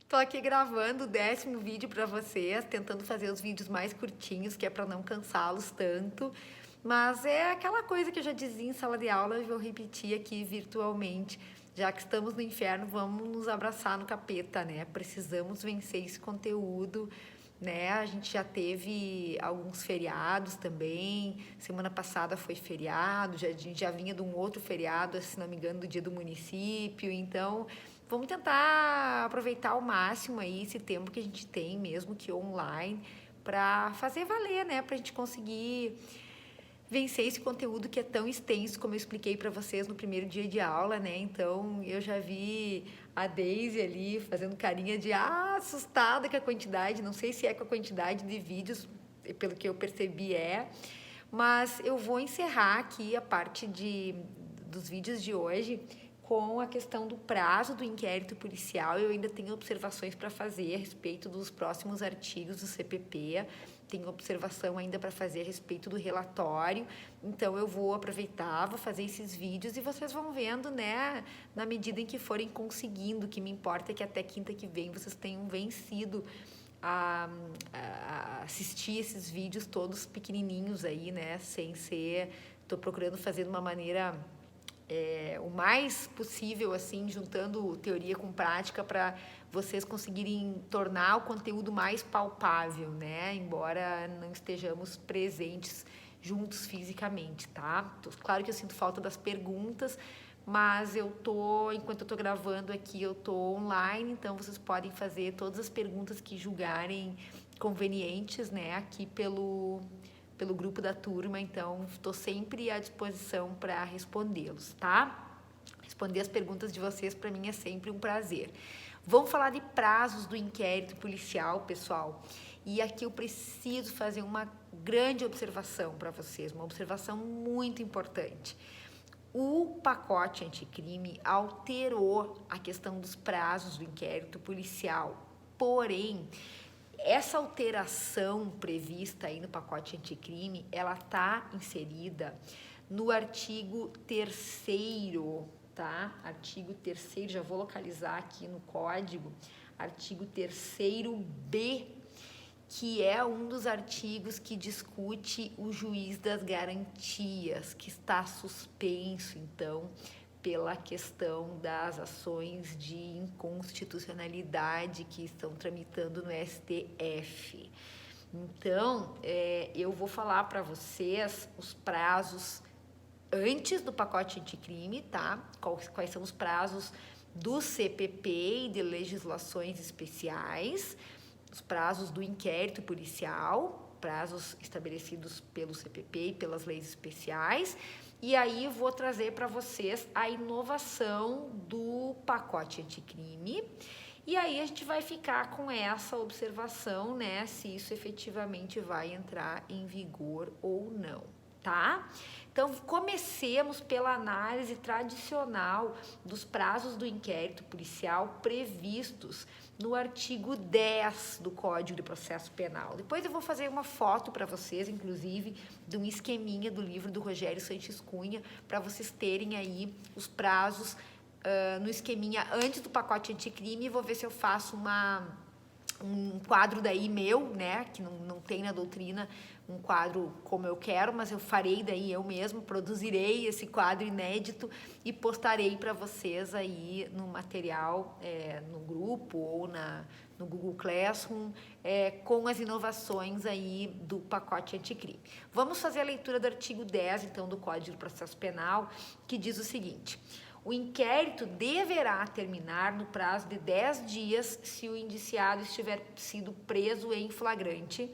Tô aqui gravando o 10º vídeo para vocês, tentando fazer os vídeos mais curtinhos, que é para não cansá-los tanto. Mas é aquela coisa que eu já dizia em sala de aula, eu vou repetir aqui virtualmente. Já que estamos no inferno, vamos nos abraçar no capeta, né? Precisamos vencer esse conteúdo, né? A gente já teve alguns feriados também. Semana passada foi feriado, a gente já vinha de um outro feriado, se não me engano, do Dia do Município. Então, vamos tentar aproveitar ao máximo aí esse tempo que a gente tem, mesmo que online, para fazer valer, né? Para a gente conseguir vencer esse conteúdo que é tão extenso, como eu expliquei para vocês no primeiro dia de aula, né? Então, eu já vi a Daisy ali fazendo carinha de assustada com a quantidade, não sei se é com a quantidade de vídeos, pelo que eu percebi mas eu vou encerrar aqui a parte dos vídeos de hoje com a questão do prazo do inquérito policial. Eu ainda tenho observações para fazer a respeito dos próximos artigos do CPP, tenho observação ainda para fazer a respeito do relatório, então eu vou aproveitar, vou fazer esses vídeos e vocês vão vendo, né, na medida em que forem conseguindo. O que me importa é que até quinta que vem vocês tenham vencido a assistir esses vídeos todos pequenininhos aí, né, sem ser... Estou procurando fazer de uma maneira... o mais possível, assim, juntando teoria com prática para vocês conseguirem tornar o conteúdo mais palpável, né? Embora não estejamos presentes juntos fisicamente, tá? Claro que eu sinto falta das perguntas, mas enquanto eu tô gravando aqui, eu tô online, então vocês podem fazer todas as perguntas que julgarem convenientes, né? Aqui pelo grupo da turma, então estou sempre à disposição para respondê-los, tá? Responder as perguntas de vocês para mim é sempre um prazer. Vamos falar de prazos do inquérito policial, pessoal. E aqui eu preciso fazer uma grande observação para vocês, uma observação muito importante. O pacote anticrime alterou a questão dos prazos do inquérito policial, porém, essa alteração prevista aí no pacote anticrime, ela está inserida no artigo 3º, tá? Artigo 3º, já vou localizar aqui no código, artigo 3º B, que é um dos artigos que discute o juiz das garantias, que está suspenso, então, pela questão das ações de inconstitucionalidade que estão tramitando no STF. Então, eu vou falar para vocês os prazos antes do pacote anticrime, tá? Quais são os prazos do CPP e de legislações especiais, os prazos do inquérito policial, prazos estabelecidos pelo CPP e pelas leis especiais. E aí eu vou trazer para vocês a inovação do pacote anticrime. E aí a gente vai ficar com essa observação, né, se isso efetivamente vai entrar em vigor ou não, tá? Então, comecemos pela análise tradicional dos prazos do inquérito policial previstos no artigo 10 do Código de Processo Penal. Depois eu vou fazer uma foto para vocês, inclusive, de um esqueminha do livro do Rogério Sanches Cunha, para vocês terem aí os prazos no esqueminha antes do pacote anticrime. Vou ver se eu faço um quadro daí meu, né, que não tem na doutrina um quadro como eu quero, mas eu farei daí eu mesmo, produzirei esse quadro inédito e postarei para vocês aí no material, no grupo ou no Google Classroom, com as inovações aí do pacote anticrime. Vamos fazer a leitura do artigo 10, então, do Código de Processo Penal, que diz o seguinte: o inquérito deverá terminar no prazo de 10 dias se o indiciado estiver sido preso em flagrante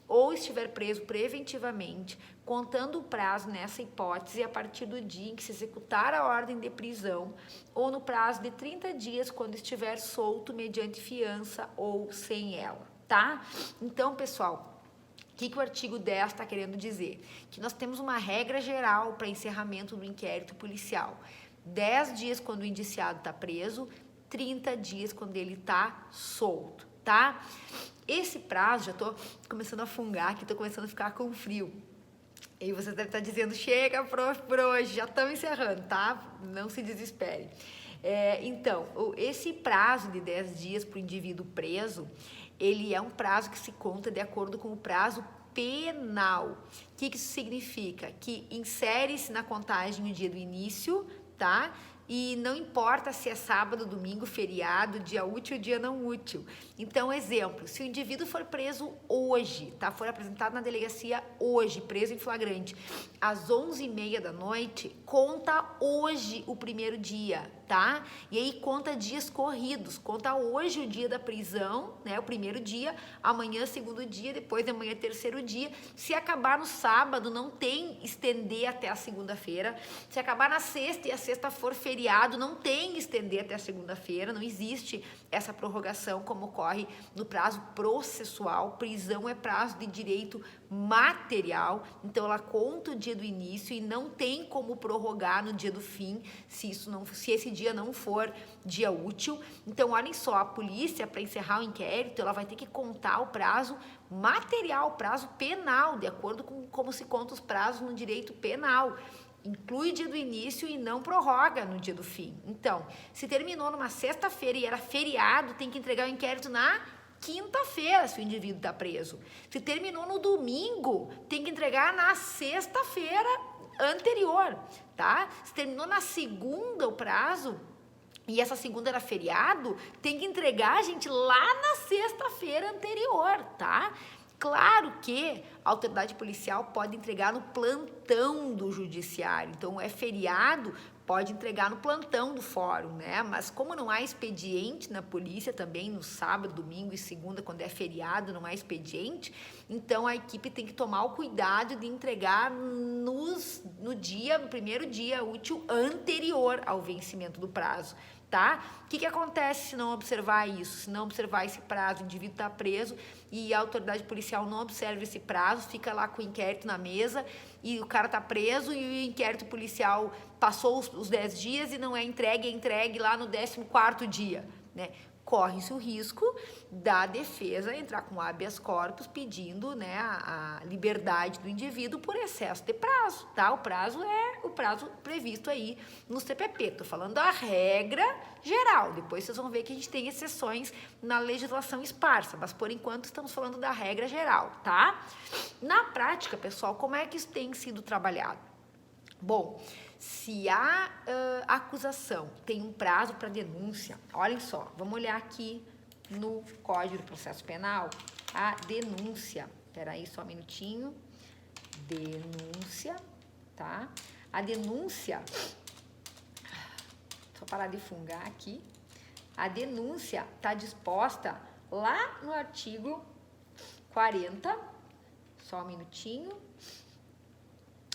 ou estiver preso preventivamente, contando o prazo nessa hipótese a partir do dia em que se executar a ordem de prisão, ou no prazo de 30 dias quando estiver solto mediante fiança ou sem ela, tá? Então, pessoal, o que o artigo 10 está querendo dizer? Que nós temos uma regra geral para encerramento do inquérito policial. 10 dias quando o indiciado está preso, 30 dias quando ele está solto, tá? Esse prazo, já estou começando a fungar aqui, estou começando a ficar com frio. E você deve estar dizendo, chega, prof, por hoje, já estamos encerrando, tá? Não se desespere. Então, esse prazo de 10 dias para o indivíduo preso, ele é um prazo que se conta de acordo com o prazo penal. O que isso significa? Que insere-se na contagem o dia do início, tá? E não importa se é sábado, domingo, feriado, dia útil ou dia não útil. Então, exemplo, se o indivíduo for preso hoje, tá? For apresentado na delegacia hoje, preso em flagrante, às 11h30 da noite, conta hoje o primeiro dia, tá? E aí conta dias corridos, conta hoje o dia da prisão, né? O primeiro dia, amanhã segundo dia, depois de amanhã terceiro dia. Se acabar no sábado, não tem estender até a segunda-feira. Se acabar na sexta e a sexta for feriado, não tem estender até a segunda-feira, não existe essa prorrogação como ocorre no prazo processual. Prisão é prazo de direito material, então ela conta o dia do início e não tem como prorrogar no dia do fim, se esse dia não for dia útil. Então, olhem só, a polícia, para encerrar o inquérito, ela vai ter que contar o prazo material, prazo penal, de acordo com como se conta os prazos no direito penal. Inclui dia do início e não prorroga no dia do fim. Então, se terminou numa sexta-feira e era feriado, tem que entregar o inquérito na quinta-feira, se o indivíduo está preso. Se terminou no domingo, tem que entregar na sexta-feira anterior, tá? Se terminou na segunda o prazo, e essa segunda era feriado, tem que entregar, gente, lá na sexta-feira anterior, tá? Claro que a autoridade policial pode entregar no plantão do judiciário, então é feriado, pode entregar no plantão do fórum, né? Mas como não há expediente na polícia também no sábado, domingo e segunda, quando é feriado, não há expediente, então a equipe tem que tomar o cuidado de entregar no primeiro dia útil anterior ao vencimento do prazo. Tá? O que acontece se não observar isso? Se não observar esse prazo, o indivíduo está preso e a autoridade policial não observa esse prazo, fica lá com o inquérito na mesa e o cara está preso e o inquérito policial passou os 10 dias e não é entregue lá no 14º dia, né? Corre-se o risco da defesa entrar com habeas corpus pedindo, né, a liberdade do indivíduo por excesso de prazo, tá? O prazo é o prazo previsto aí no CPP. Tô falando da regra geral. Depois vocês vão ver que a gente tem exceções na legislação esparsa, mas por enquanto estamos falando da regra geral, tá? Na prática, pessoal, como é que isso tem sido trabalhado? Bom, se a acusação tem um prazo para denúncia, olhem só, vamos olhar aqui no Código de Processo Penal, a denúncia. Espera aí só um minutinho. Denúncia, tá? A denúncia, só parar de fungar aqui. A denúncia está disposta lá no artigo 40, só um minutinho.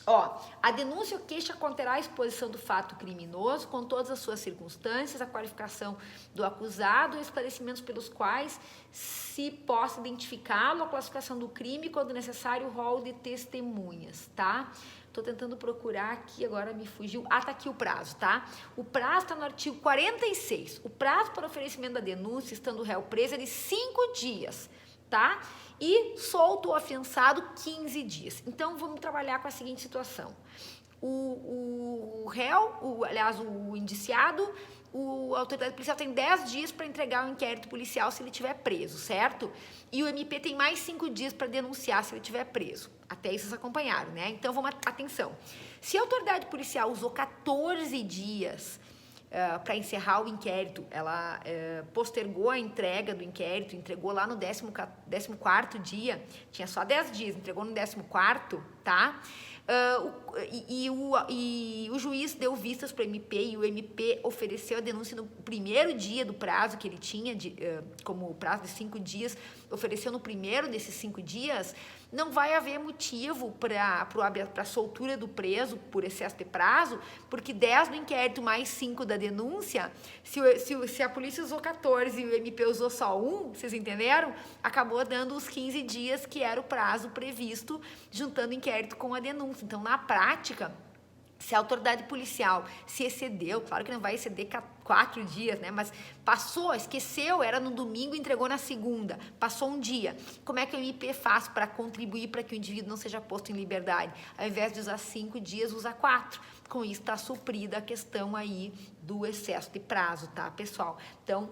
Ó, a denúncia ou queixa conterá a exposição do fato criminoso com todas as suas circunstâncias, a qualificação do acusado e esclarecimentos pelos quais se possa identificá-lo, a classificação do crime, quando necessário, o rol de testemunhas, tá? Tô tentando procurar aqui, agora me fugiu. Ah, tá aqui o prazo, tá? O prazo tá no artigo 46. O prazo para oferecimento da denúncia, estando o réu preso, é de 5 dias, tá? E solto o afiançado 15 dias. Então, vamos trabalhar com a seguinte situação. O réu, aliás, o indiciado, a autoridade policial tem 10 dias para entregar o inquérito policial se ele estiver preso, certo? E o MP tem mais 5 dias para denunciar se ele estiver preso. Até isso vocês acompanharam, né? Então, atenção. Se a autoridade policial usou 14 dias para encerrar o inquérito, ela postergou a entrega do inquérito, entregou lá no 14º dia, tinha só 10 dias, entregou no 14º, tá? E o juiz deu vistas para o MP e o MP ofereceu a denúncia no primeiro dia do prazo que ele tinha, como prazo de 5 dias, ofereceu no primeiro desses 5 dias, não vai haver motivo para a soltura do preso por excesso de prazo, porque 10 do inquérito mais 5 da denúncia, se a polícia usou 14 e o MP usou só 1, vocês entenderam? Acabou dando os 15 dias que era o prazo previsto, juntando o inquérito com a denúncia. Então, na prática, Se a autoridade policial se excedeu, claro que não vai exceder 4 dias, né? Mas passou, esqueceu, era no domingo, entregou na segunda, passou um dia. Como é que o MP faz para contribuir para que o indivíduo não seja posto em liberdade? Ao invés de usar 5 dias, usa 4. Com isso está suprida a questão aí do excesso de prazo, tá, pessoal? Então,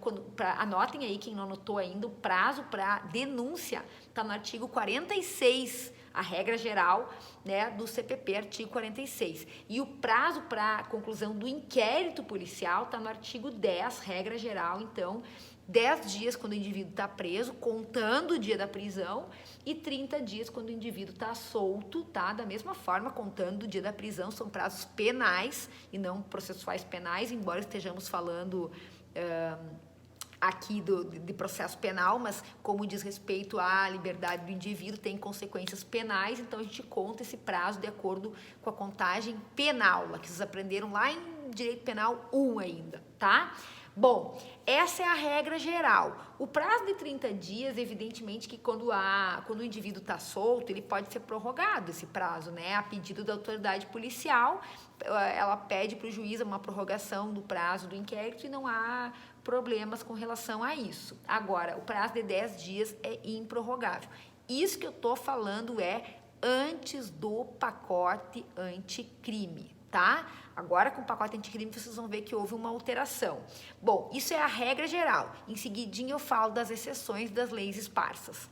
anotem aí, quem não anotou ainda, o prazo para denúncia está no artigo 46, a regra geral, né, do CPP, artigo 46. E o prazo para conclusão do inquérito policial está no artigo 10, regra geral, então, 10 dias quando o indivíduo está preso, contando o dia da prisão, e 30 dias quando o indivíduo está solto, tá? Da mesma forma, contando o dia da prisão, são prazos penais e não processuais penais, embora estejamos falando aqui de processo penal, mas como diz respeito à liberdade do indivíduo, tem consequências penais, então a gente conta esse prazo de acordo com a contagem penal, lá que vocês aprenderam lá em Direito Penal 1 ainda, tá? Bom, essa é a regra geral. O prazo de 30 dias, evidentemente que quando o indivíduo está solto, ele pode ser prorrogado, esse prazo, né? A pedido da autoridade policial, ela pede para o juiz uma prorrogação do prazo do inquérito e não há problemas com relação a isso. Agora, o prazo de 10 dias é improrrogável. Isso que eu estou falando é antes do pacote anticrime, tá? Agora, com o pacote anticrime, vocês vão ver que houve uma alteração. Bom, isso é a regra geral. Em seguidinho, eu falo das exceções das leis esparsas.